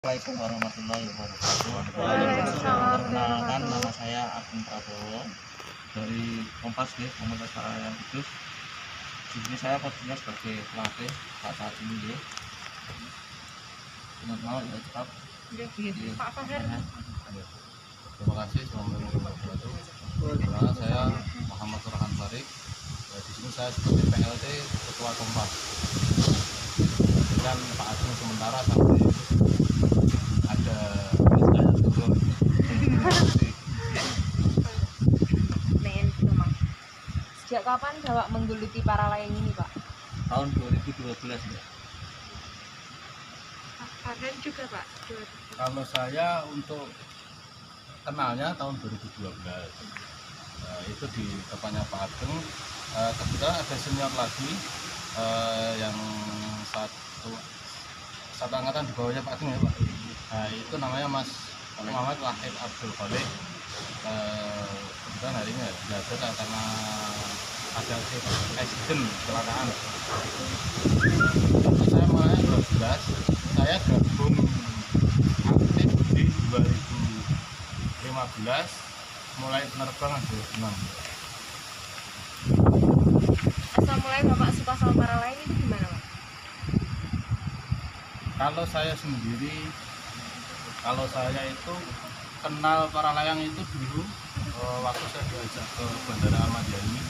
Assalamualaikum warahmatullahi wabarakatuh. Waalaikumsalam. Perkenalkan, nama saya Agung Prabowo dari Kompas Komunitas Paralayan Kudus. Di sini saya posisinya sebagai pelatih saat ini ya. Mau ya cepat. Pak Fahir. Terima kasih. Assalamualaikum warahmatullahi wabarakatuh. Saya Muhammad Farhan Farik. Di sini saya sebagai PLT Ketua Kompas. Dan Pak Agung sementara sampai ada turun. Sejak kapan Bapak menggeluti para layang ini, Pak? Tahun 2012 ya. Farhan juga, Pak. Kalau saya untuk kenalnya tahun 2012. Itu di tempatnya Pak Agung. Kebetulan ada senior lagi yang satu angkatan di bawahnya Pak Agung ya Pak. Nah, itu namanya Mas Muhammad Wahid Abdul Khalik. Kebetulan hari ini nggak ada karena ada accident kecelakaan. Saya mulai 12, saya gabung aktif di 2015, mulai penerbangan 2006. Asal mulai Bapak suka sama para layang itu gimana, Pak? Kalau saya sendiri, kalau saya itu kenal para layang itu dulu waktu saya diajak ke Bandara Ahmad Yani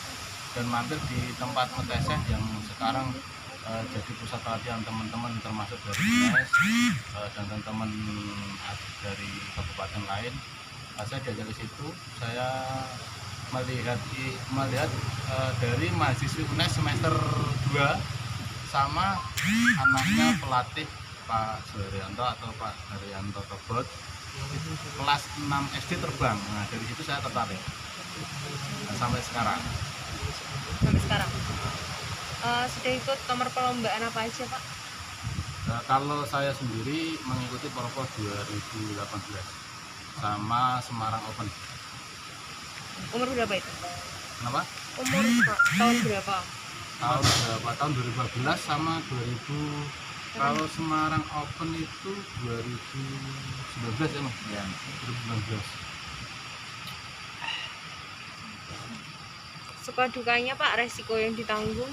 dan mampir di tempat ngeteseh yang sekarang jadi pusat latihan teman-teman termasuk dari UNES dan teman-teman dari kabupaten lain. Saya diajak ke situ, saya melihat dari mahasiswa UNES semester 2 sama anaknya pelatih Pak Suharyanto atau Pak Haryanto Tobot itu kelas 6 SD terbang. Nah, dari situ saya tertarik sampai sekarang. Sudah ikut nomor perlombaan apa aja, Pak? Kalau saya sendiri mengikuti Porpor 2018 sama Semarang Open. Umur berapa itu? Kenapa? Umur tahun berapa? Tahun berapa? Tahun 2015 sama 2000. Kalau Semarang Open itu 2019 ya Mas? Ya, 2019. Suka dukanya, Pak, resiko yang ditanggung?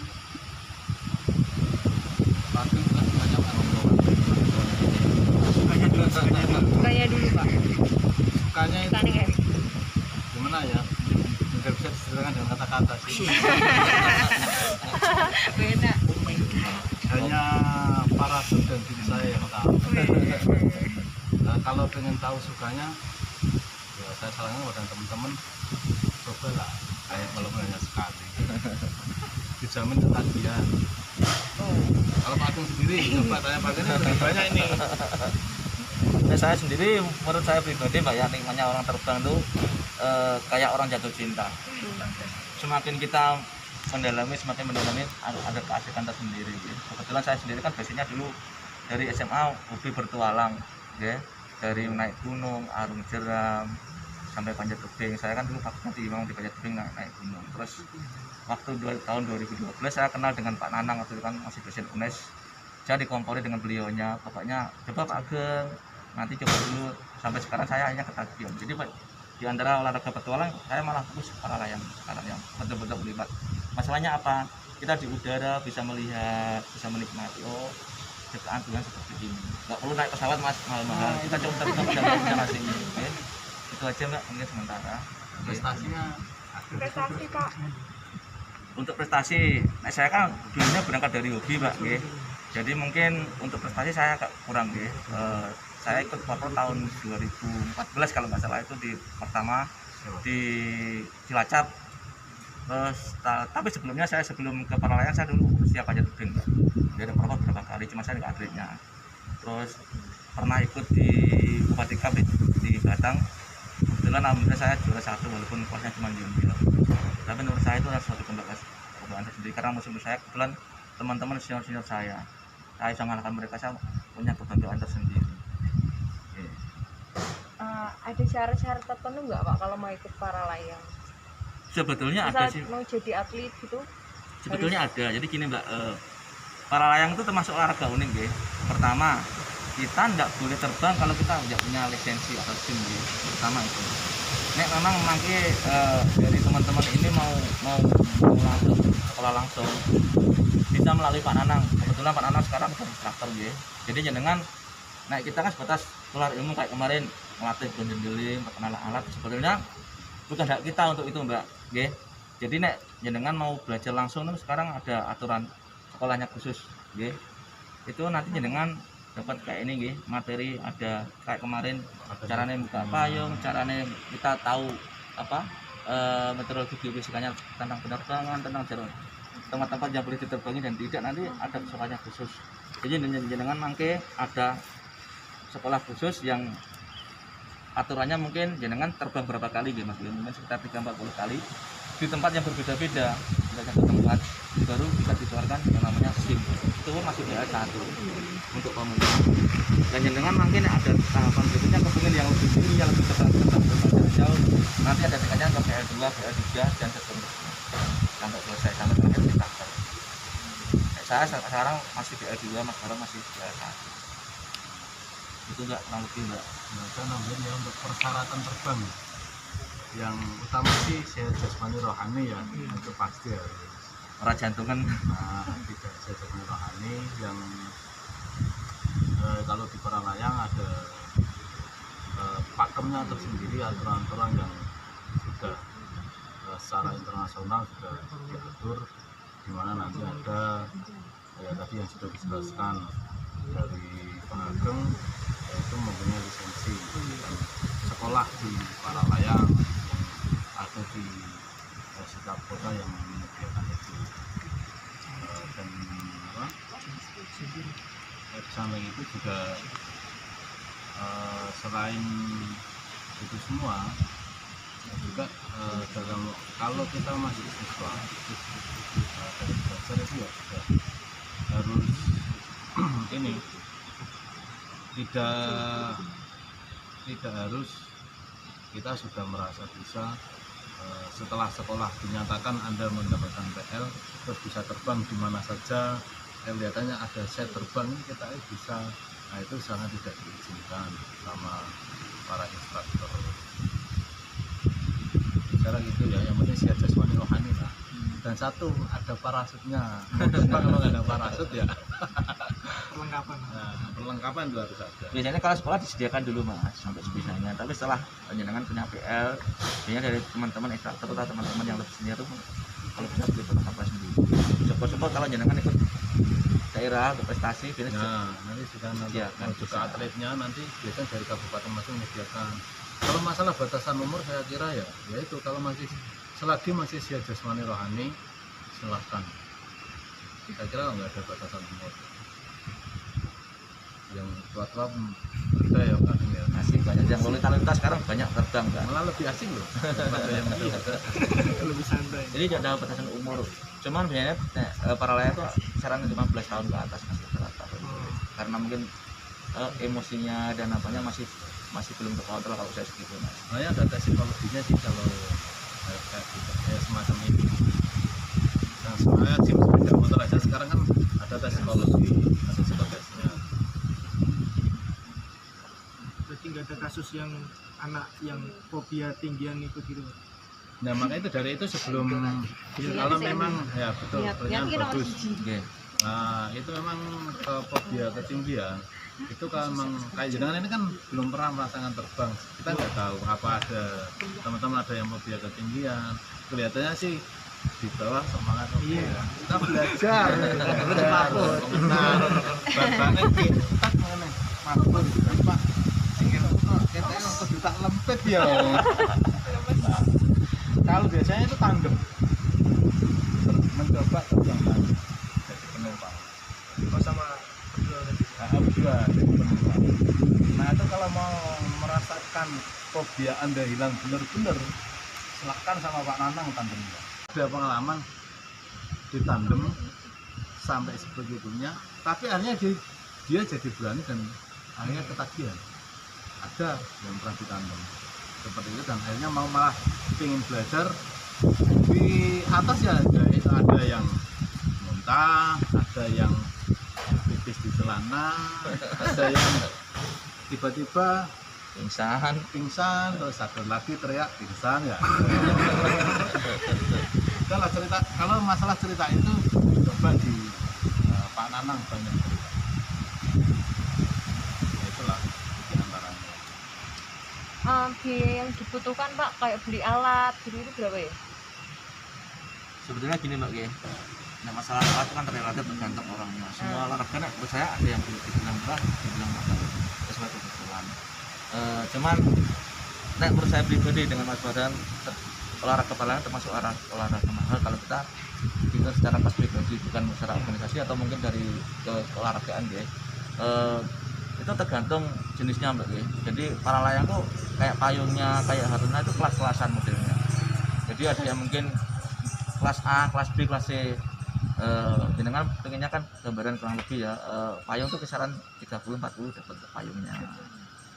Pasti kita banyak Dukanya dulu, Pak. sukanya itu Sukanya kayak gimana ya? Nggak bisa diceritakan dengan kata-kata sih. beda. Hanya parasut dan diri saya yang tahu. Nah, kalau pengen tahu sukanya, ya saya sarankan kepada teman-teman cobalah, kayak walaupun hanya sekali. Dijamin ketagihan. Kalau Pak Agung sendiri, coba tanya Pak Agung lebih banyak ini. Nah, saya sendiri, menurut saya pribadi, Mbak, ya nikmatnya orang terbang itu kayak orang jatuh cinta. Semakin kita semakin mendalami ada keasikan tersendiri. Ya. Kebetulan saya sendiri kan basicnya dulu dari SMA hobi bertualang, ya. Dari naik gunung, arung jeram, sampai panjat tebing. Saya kan dulu waktu di panjat tebing naik gunung. Terus waktu tahun 2012 saya kenal dengan Pak Nanang, waktu itu kan masih dosen UNES. Saya dikompori dengan beliaunya, pokoknya coba Pak Ageng, nanti coba dulu. Sampai sekarang saya hanya ketagihan. Jadi di antara olahraga petualang saya malah fokus para layang sekarang yang betul-betul melibat. Masalahnya apa? Kita di udara bisa melihat, bisa menikmati ciptaan Tuhan seperti ini. Nggak perlu naik pesawat Mas, mahal-mahal. Kita coba bisa sini. Oke. Itu aja Mbak, mungkin sementara. Prestasinya Prestasi, Pak. Untuk prestasi, nah saya kan dulunya berangkat dari hobi Mbak. Oke. Jadi mungkin untuk prestasi saya agak kurang. Oke. Saya ikut Porpor tahun 2014 kalau nggak salah, itu di pertama di Cilacap. Terus tapi sebelumnya sebelum ke Paralayang saya dulu siap panjat tebing. Dia ada Porpor berapa kali, cuma saya nggak atletnya. Terus pernah ikut di Bupati Cup di Batang. Kebetulan alhamdulillah saya juara 1 walaupun kelasnya cuma junior. Tapi menurut saya itu adalah suatu kebanggaan tersendiri karena musuh saya kebetulan teman-teman senior saya bisa mengalahkan mereka. Saya punya kebanggaan tersendiri. Ada syarat-syarat tertentu nggak, Pak, kalau mau ikut para layang? Sebetulnya Misal ada sih. mau jadi atlet gitu? Sebetulnya ada. Jadi gini Mbak, para layang itu termasuk olahraga unik ya. Pertama, kita nggak boleh terbang kalau kita nggak punya lisensi atau SIM gitu. Pertama itu. Nek memang mangke dari teman-teman ini mau langsung sekolah langsung bisa melalui Pak Nanang. Kebetulan Pak Nanang sekarang bukan instruktur gitu. Jadi jenengan nah kita kan sebatas keluar ilmu kayak kemarin melatih gonjeng-geling, perkenalan alat sebetulnya bukan hak kita untuk itu Mbak. Nggih. Jadi nek jenengan mau belajar langsung itu sekarang ada aturan sekolahnya khusus nggih. Itu nanti jenengan dapat kayak ini nggih, materi ada kayak kemarin caranya buka payung, caranya kita tahu apa meteorologi geofisikanya tentang penerbangan, tentang jarak tempat-tempat yang boleh diterbangi dan tidak, nanti ada sekolahnya khusus. Jadi jenengan mangke ada sekolah khusus yang aturannya mungkin jenengan terbang berapa kali gitu Mas, mungkin sekitar 3-40 kali di tempat yang berbeda-beda. Satu tempat baru bisa dikeluarkan yang namanya SIM, itu pun masih BL1 untuk pemula. Dan jenengan mungkin ada tahapan berikutnya kepingin yang lebih tinggi, yang lebih terbang jauh, nanti ada tingkatnya ke BL2, BL3 dan seterusnya sampai selesai, sampai terakhir di starter. Saya sekarang masih BL2, Mas sekarang masih BL1. Itu enggak kurang lebih Mbak. Nah, saya nambahin ya untuk persyaratan terbang yang utama sih sehat jasmani rohani ya, itu pasti ya. Ora jantungan. Nah, tidak sehat jasmani rohani yang kalau di para layang ada pakemnya tersendiri, aturan-aturan yang sudah secara internasional sudah diatur, di mana nanti ada ya tadi yang sudah dijelaskan dari pengageng, yaitu mempunyai lisensi dan sekolah di para layang yang ada di setiap kota yang menyediakan itu. Dan apa? Di samping itu juga selain itu semua juga dalam kalau kita masih siswa dari belajar itu ya juga harus ini tidak harus kita sudah merasa bisa setelah sekolah dinyatakan Anda mendapatkan PL terus bisa terbang di mana saja, kelihatannya ada set terbang kita bisa, nah itu sangat tidak diizinkan sama para instruktur. Cara gitu ya, yang penting sihat jasmani rohani lah. Dan satu ada parasutnya, kalau nggak ada parasut ya perlengkapan. Nah, perlengkapan juga harus ada. Biasanya kalau sekolah disediakan dulu Mas sampai sebisanya, tapi setelah jenengan punya PL, biasanya dari teman-teman instruktur atau teman-teman yang lebih senior itu kalau bisa beli perlengkapan sendiri. Syukur-syukur kalau jenengan ikut daerah berprestasi, biasanya nah nanti sudah nanti ya, kan juga atletnya nanti biasanya dari kabupaten masing menyediakan. Kalau masalah batasan umur saya kira ya itu kalau masih selagi masih sihat jasmani rohani silahkan. Saya kira nggak ada batasan umur. Yang tua-tua ada ya kan ya. asik banyak yang lalu lintas sekarang banyak terbang kan. Malah lebih asing loh daripada yang muda. Lebih santai. Jadi tidak ada batasan umur. Cuman biasanya para layang itu saran 15 tahun ke atas Mas rata-rata. Karena mungkin emosinya dan apanya masih belum terkontrol kalau saya segitu Mas. Nah ya ada tes psikologinya sih kalau kayak gitu, kayak semacam itu. Nah sebenarnya sim sepeda motor aja sekarang kan ada tes psikologi, ada psikotesnya. Berarti nggak ada kasus yang anak yang fobia tinggian ikut gitu. Nah makanya itu dari itu sebelum kalau memang ya betul pertanyaan bagus. Oke. Nah itu memang ke fobia ketinggian itu kan memang kayak jenengan ini kan belum pernah merasakan terbang, kita nggak tahu apa ada teman-teman ada yang fobia ketinggian, kelihatannya sih di bawah semangat Iya. kita belajar benar banget kita mengenai mampu Pak singkir kita untuk juta lempet ya. Kalau biasanya itu tandem mencoba terbang jadi penumpang. Oh sama Berdua jadi penumpang. Nah itu kalau mau merasakan fobia Anda hilang benar-benar, silahkan sama Pak Nanang tandemnya. Ada pengalaman di tandem sampai sebegitunya, tapi akhirnya dia jadi berani dan akhirnya ketagihan. Ada yang pernah di tandem seperti itu dan akhirnya mau malah ingin belajar di atas ya ada yang muntah, ada yang pipis di celana, ada yang tiba-tiba pingsan. terus sadar lagi teriak pingsan ya. Kalau masalah cerita itu coba di Pak Nanang banyak cerita. Ya, itulah di antaranya. Biaya yang dibutuhkan Pak kayak beli alat gitu itu berapa ya? Sebetulnya gini Mbak Ge, nah masalah alat itu kan relatif tergantung orangnya. Semua olahraga menurut saya ada yang dibilang murah, dibilang mahal, sesuai kebutuhan. Cuman nah, menurut saya pribadi dengan Mas Badan, olahraga paling termasuk olahraga mahal kalau kita secara pas pribadi, bukan secara organisasi atau mungkin dari keolahragaan ya. Itu tergantung jenisnya Mbak ya. Jadi para layang tuh kayak payungnya, kayak Haruna itu kelas-kelasan modelnya. Jadi ada yang mungkin kelas A, kelas B, kelas C. Jenengan pengennya kan gambaran kurang lebih ya, payung tuh kisaran 30-40 dapat payungnya.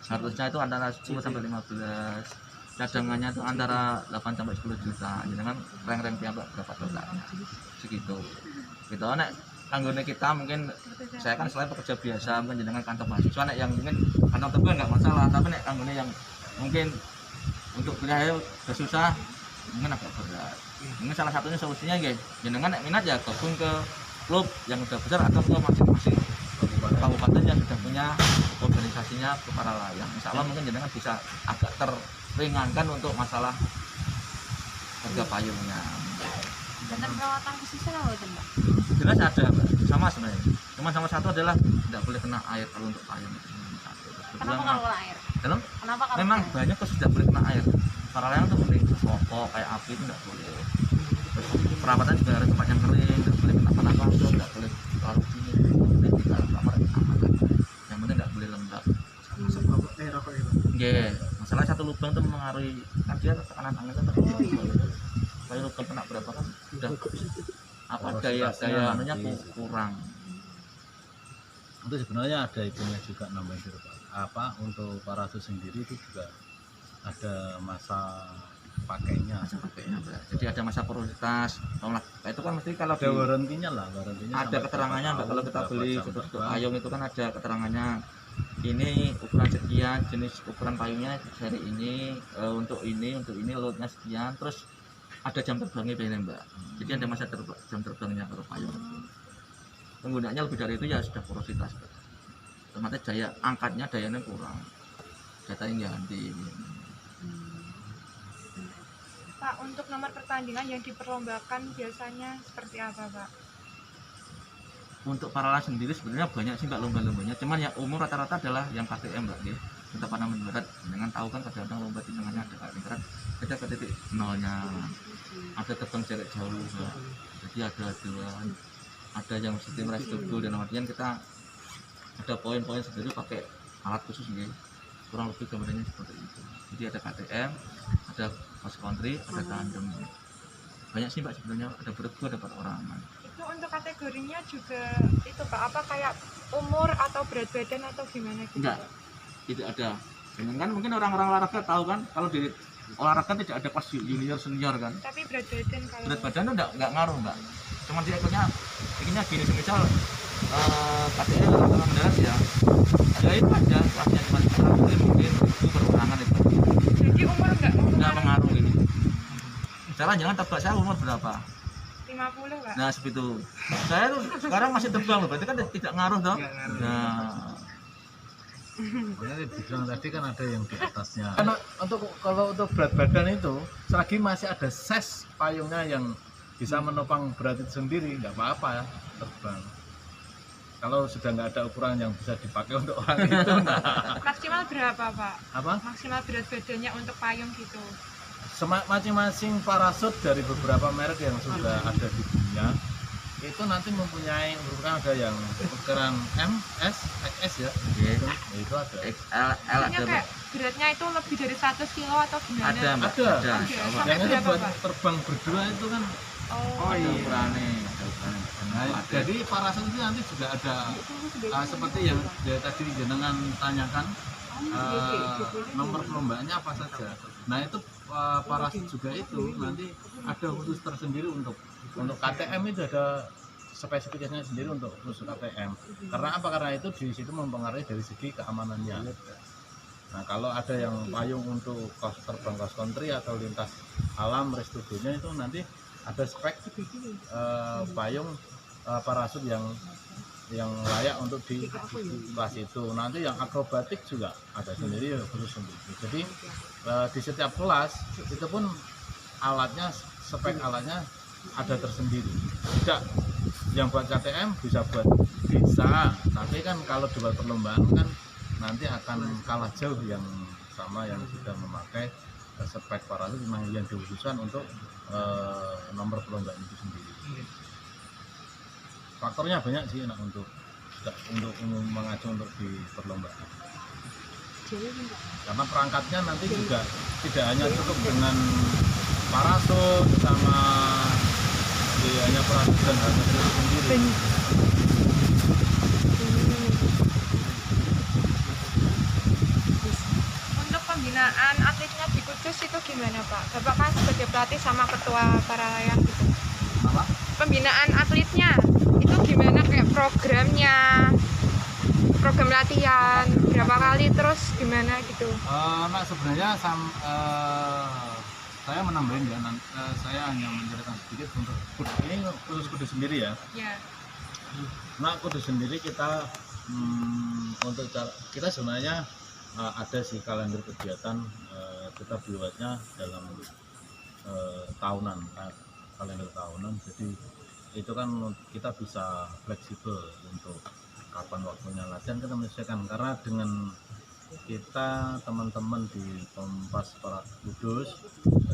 Harusnya itu antara 10 sampai 15. Cadangannya itu antara 8 sampai 10 juta. Jenengan rank-rank piyambak berapa totalnya? Segitu. Gitu. Nek anggone kita mungkin saya kan selain pekerja biasa, mungkin jenengan kantor mahasiswa, nek yang mungkin kantong tebal nggak masalah, tapi nek anggone yang mungkin untuk kuliah udah susah, mungkin agak berat. Mungkin salah satunya solusinya guys, jenengan nek minat ya gabung ke klub yang udah besar atau ke masing-masing kabupaten yang sudah punya organisasinya ke para layang. Insya Allah mungkin jenengan bisa agak teringankan untuk masalah harga payungnya. Dan perawatan khususnya apa itu Mbak? Jelas ada Mbak, sama sebenarnya. Cuma sama satu adalah tidak boleh kena air kalau untuk payung. Kenapa kalau kena air? Dalam Kenapa kalau memang kena air? banyak khusus tidak boleh kena air. Para layang tuh mending pokok kayak api itu tidak boleh. Terus perawatan juga harus tempat yang kering, tidak boleh kena panas langsung, tidak boleh terlalu dingin, tidak di dalam kamar aman. Yang penting tidak boleh lembab. Masuk rokok itu. Iya, masalah satu lubang itu mengaruhi kan dia tekanan angin kan terlalu. Kalau lubang kena berapa kan sudah apa daya anunya kurang. Itu sebenarnya ada itunya juga namanya apa untuk parasut sendiri itu juga ada masa pakainya. Jadi ada masa prioritas. Itu kan mesti kalau Ada warantinya lah, warantinya. ada keterangannya Mbak, kalau kita beli seperti payung itu kan ada keterangannya. Ini ukuran sekian, jenis ukuran payungnya dari ini, untuk ini loadnya sekian, terus ada jam terbangnya biasanya Mbak. Jadi ada masa jam terbangnya kalau payung. Penggunaannya lebih dari itu ya sudah porositas. Otomatis daya angkatnya dayanya kurang. Datanya ganti. Pak, untuk nomor pertandingan yang diperlombakan biasanya seperti apa, Pak? Untuk para layang sendiri sebenarnya banyak sih Mbak lomba-lombanya. Cuman yang umum rata-rata adalah yang KTM Mbak ya. Kita pada mendarat dengan tahu kan kadang-kadang lomba di tengahnya ada KTM. Kita ke titik nolnya. Ada terbang jarak jauh Mbak. Jadi ada aduan, ada yang sistem race to goal, dan kemudian kita ada poin-poin sendiri pakai alat khusus ya. Kurang lebih gambarnya seperti itu. Jadi ada KTM, ada cross country, ada tandem. Banyak sih Mbak sebenarnya, ada bergu, ada perorangan. Itu untuk kategorinya juga itu Pak, apa kayak umur atau berat badan atau gimana gitu? Enggak, tidak ada. Dengan kan mungkin orang-orang olahraga tahu kan, kalau di olahraga tidak ada kelas junior senior kan. Tapi berat badan kalau Berat badan itu enggak ngaruh Mbak. Cuma dia ikutnya gini semisal KTM atau mendarat ya. Ya itu aja kelasnya cuma mungkin itu perorangan itu. jadi umur Enggak mengaruh ini. Jangan tebak saya umur berapa. 50 Pak. Nah seperti itu. Saya tuh sekarang masih terbang loh, berarti kan tidak ngaruh toh. Nggak ngaruh. Nah, Makanya dibilang tadi kan ada yang di atasnya. Karena kalau untuk berat badan itu, selagi masih ada size payungnya yang bisa menopang berat itu sendiri, nggak apa-apa ya terbang. Kalau sudah nggak ada ukuran yang bisa dipakai untuk orang itu, Maksimal berapa Pak? apa? Maksimal berat badannya untuk payung gitu. Masing-masing parasut dari beberapa merek yang sudah ada di dunia itu nanti mempunyai ukuran, ada yang ukuran M, S, XS ya. oke. Itu ada. XL, L Maksudnya ada kayak Mbak. beratnya itu lebih dari 100 kilo atau gimana? Ada Mbak. Ada. Ada. Oke, Sama. sampai Yang itu berapa, buat Pak? terbang berdua itu kan. Oh, Ada iya. ukurannya, ada ukurannya. Nah, Ada. jadi parasut itu nanti juga ada seperti yang tadi jenengan tanyakan, nomor perlombaannya apa saja. Nah itu parasut juga itu nanti ada khusus tersendiri untuk KTM itu ada spesifikasinya sendiri untuk khusus KTM. Karena apa? Karena itu di situ mempengaruhi dari segi keamanannya. Nah, kalau ada yang payung untuk terbang cross country atau lintas alam restudonya itu nanti ada spek payung parasut yang layak untuk di kelas itu. Nanti yang akrobatik juga ada sendiri khusus untuk itu. Jadi di setiap kelas itu pun alatnya, spek alatnya ada tersendiri. Tidak yang buat KTM bisa, tapi kan kalau dibuat perlombaan kan nanti akan kalah jauh yang sama yang sudah memakai spek parasut yang dikhususkan untuk nomor perlombaan itu sendiri. Faktornya banyak sih enak untuk umum mengacu untuk di perlombaan. Karena perangkatnya nanti juga tidak hanya cukup dengan parasut sama hanya parasut dan harness itu sendiri. Untuk pembinaan atletnya di Kudus itu gimana Pak? Bapak kan sebagai pelatih sama ketua para layang gitu. Apa? Pembinaan atletnya itu gimana, kayak programnya, program latihan berapa kali, terus gimana gitu? Nah sebenarnya saya menambahin ya, saya hanya menceritakan sedikit untuk ini khusus Kudus sendiri ya. Ya. Nah Kudus sendiri kita untuk kita sebenarnya ada sih kalender kegiatan, kita buatnya dalam tahunan, kalender tahunan. Jadi itu kan kita bisa fleksibel untuk kapan waktunya latihan, kita menyesuaikan karena dengan kita teman-teman di Kompas Para Kudus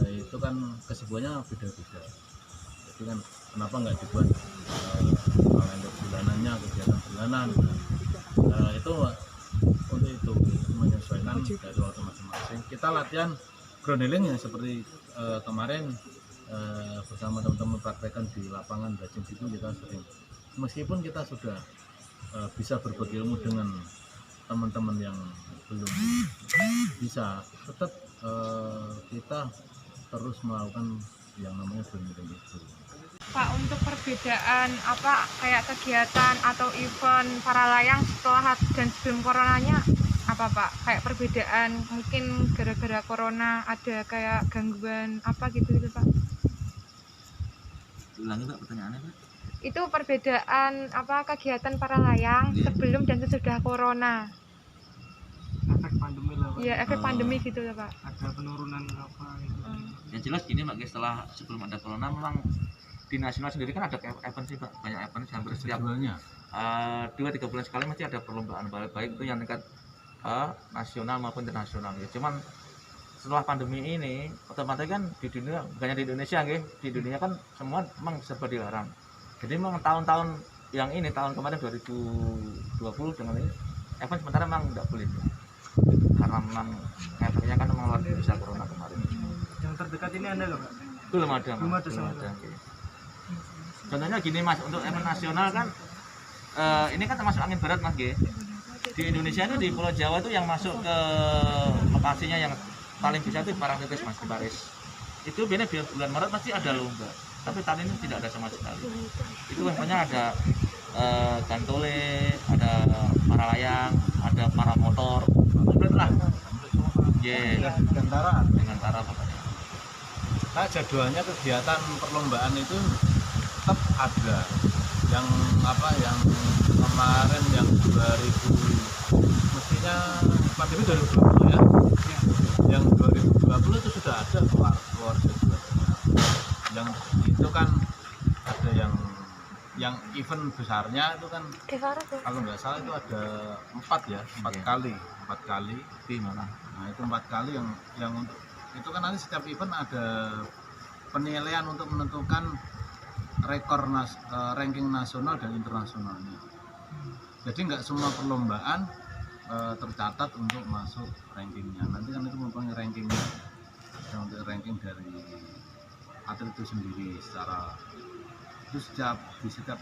itu kan kesibukannya beda-beda. Jadi kan kenapa nggak dibuat kalender bulanannya, kegiatan bulanan. Itu untuk itu menyesuaikan dari waktu masing-masing. Kita latihan ground handling yang seperti kemarin bersama teman-teman praktekkan di lapangan Bajing itu kita sering, meskipun kita sudah bisa berbagi ilmu dengan teman-teman yang belum bisa, tetap kita terus melakukan yang namanya ground handling itu. Pak, untuk perbedaan apa kayak kegiatan atau event para layang setelah dan sebelum coronanya apa Pak? Kayak perbedaan mungkin gara-gara corona ada kayak gangguan apa gitu Pak? Ulangi Pak pertanyaannya Pak. Itu perbedaan apa kegiatan para layang sebelum dan sesudah corona. Efek pandemi lah Pak. Iya, efek pandemi gitu ya Pak. Ada penurunan apa gitu. Yang jelas gini Pak, setelah sebelum ada corona memang di nasional sendiri kan ada event sih Pak, banyak event hampir setiap Bulannya 2-3 bulan sekali mesti ada perlombaan baik itu yang tingkat nasional maupun internasional ya. Cuman setelah pandemi ini otomatis kan di dunia, bukannya di Indonesia di dunia kan semua memang serba dilarang. Jadi memang tahun-tahun yang ini, tahun kemarin 2020 dengan ini event sementara memang nggak boleh karena memang efeknya kan memang luar biasa corona kemarin. Yang terdekat ini ada nggak Pak? Belum ada, Belum ada sama ada. Contohnya gini Mas, untuk event nasional kan ini kan termasuk angin barat Mas G. Di Indonesia itu di Pulau Jawa itu yang masuk ke lokasinya yang paling bisa itu Parangtritis Mas, di Paris. Itu biasanya bulan Maret pasti ada lomba, tapi tahun ini tidak ada sama sekali. Itu banyak ada gantole, ada para layang, ada para motor, komplit lah. Dengan cara pokoknya. Nah jadwalnya kegiatan perlombaan itu tetap ada. Yang kemarin yang 2000 mestinya pandemi 2020 ya. Yang 2020 itu sudah ada keluar jadwalnya. Yang itu kan ada yang event besarnya itu kan kalau nggak salah itu ada 4 kali Di mana? Nah itu 4 kali yang untuk itu kan nanti setiap event ada penilaian untuk menentukan rekor ranking nasional dan internasionalnya. Jadi nggak semua perlombaan tercatat untuk masuk rankingnya. Nanti kan itu mempunyai rankingnya, untuk ranking dari atlet itu sendiri secara itu di setiap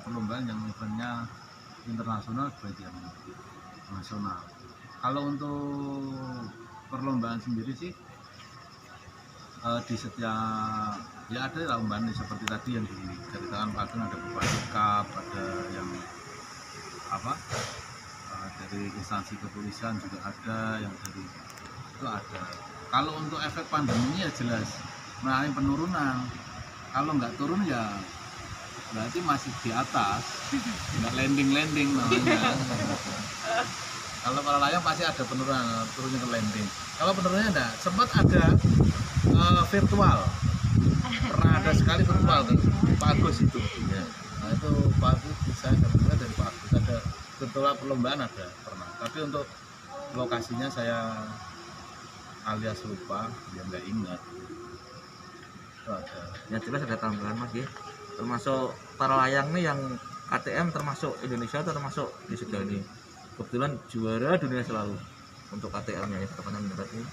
perlombaan yang eventnya internasional baik yang nasional. Kalau untuk perlombaan sendiri sih di setiap ya ada lomba seperti tadi yang diceritakan Pak Agung, ada beberapa cup, ada yang apa dari instansi kepolisian juga ada, yang dari itu ada. Kalau untuk efek pandemi ya jelas mengalami penurunan. Kalau nggak turun ya berarti masih di atas, nggak landing namanya. Kalau para layang pasti ada penurunan, turunnya ke landing. Kalau penurunannya enggak, sempat ada virtual, pernah ada sekali virtual tuh, Pak Agus itu. Ya. Nah itu Pak Agus bisa dapat dari Pak Agus, ada virtual perlombaan ada pernah. Tapi untuk lokasinya saya alias lupa, ya nggak ingat. Itu ada. Ya jelas ada tambahan Mas ya. Termasuk para layang nih yang KTM termasuk Indonesia atau termasuk di sejauh ini. Kebetulan juara dunia selalu untuk KTM-nya ya, Pertemanan Darat ini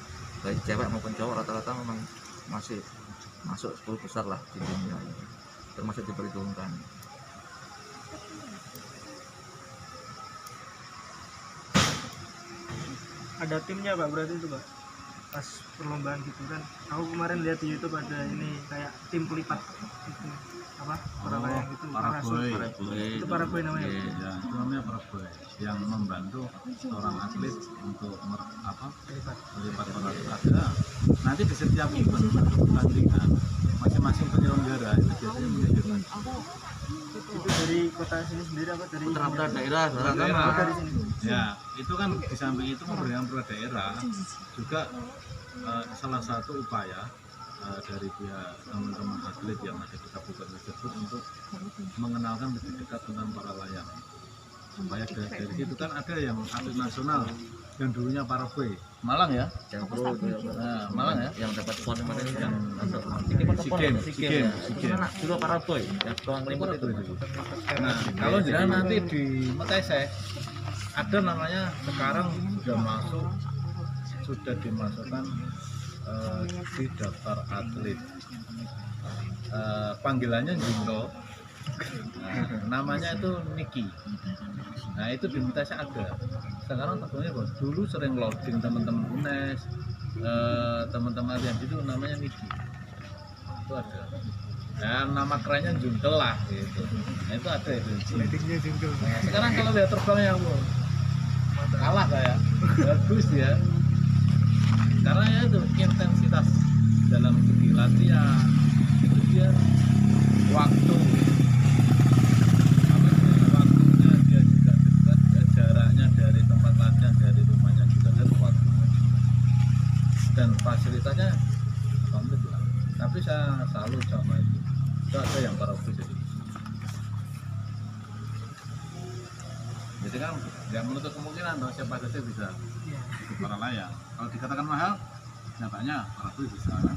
baik cewek maupun cowok rata-rata memang masih masuk 10 besar lah di dunia ini, termasuk diperhitungkan. Ada timnya Pak berarti itu Pak, pas perlombaan gitu kan. Aku kemarin lihat di YouTube ada ini kayak tim pelipat gitu. Apa? Para layang itu, para boy. Itu para boy namanya. Ya, itu namanya para boy yang membantu seorang atlet untuk melipat para ada. Nanti di setiap event pertandingan masing-masing penyelenggara itu biasanya menunjukkan. Itu dari kota sini sendiri apa dari Putra-putra daerah Daerah. rata-rata dari sini? Ya, itu kan di samping itu memberikan per daerah juga salah satu upaya dari pihak teman-teman atlet yang ada di kabupaten tersebut untuk mengenalkan lebih dekat tentang para layang. Supaya dari situ kan ada yang atlet nasional yang dulunya para boy Malang ya, yang pro itu ya, nah, Malang ya, yang dapat pon kemarin yang SEA Games. juga para boy yang tuang limut itu. Nah, kalau jangan nanti di Meteseh ada namanya sekarang sudah dimasukkan di daftar atlet. Panggilannya Junto. Nah, namanya itu Niki. Nah, itu di Meteseh ada. Sekarang tentunya dulu sering loading teman-teman UNES, teman-teman yang itu namanya Niki. Itu ada. Dan nama kerennya Juntel lah gitu. Nah, itu ada itu. Leadingnya Junto. Nah, sekarang kalau lihat terbangnya kalah kayak bagus ya. Karena ya itu intensitas dalam segi latihan itu dia waktu waktunya dia juga dekat, jaraknya dari tempat latihan dari rumahnya juga dekat dan fasilitasnya komplit lah. Tapi saya selalu sama itu ada yang para ofisial itu. Jadi kan nggak menutup kemungkinan dong siapa saja bisa ikut para layang. Kalau dikatakan mahal, nyatanya para tuh bisa kan.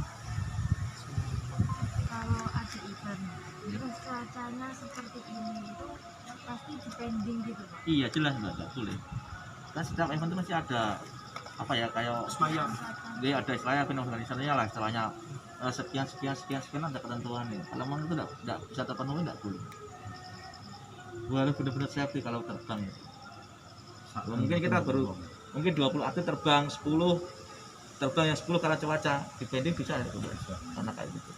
Kalau ada event terus cuacanya seperti ini itu pasti depending gitu Pak. Iya jelas nggak boleh. Kan setiap event itu masih ada apa ya kayak Semayang. dia ada istilahnya event organisasinya lah istilahnya sekian ada ketentuan nih. Kalau memang itu nggak bisa terpenuhi nggak boleh. Harus benar-benar safety kalau terbang. Mungkin kita mungkin 20 atlet terbang 10 yang 10 karena cuaca dibanding bisa ya karena kayak gitu.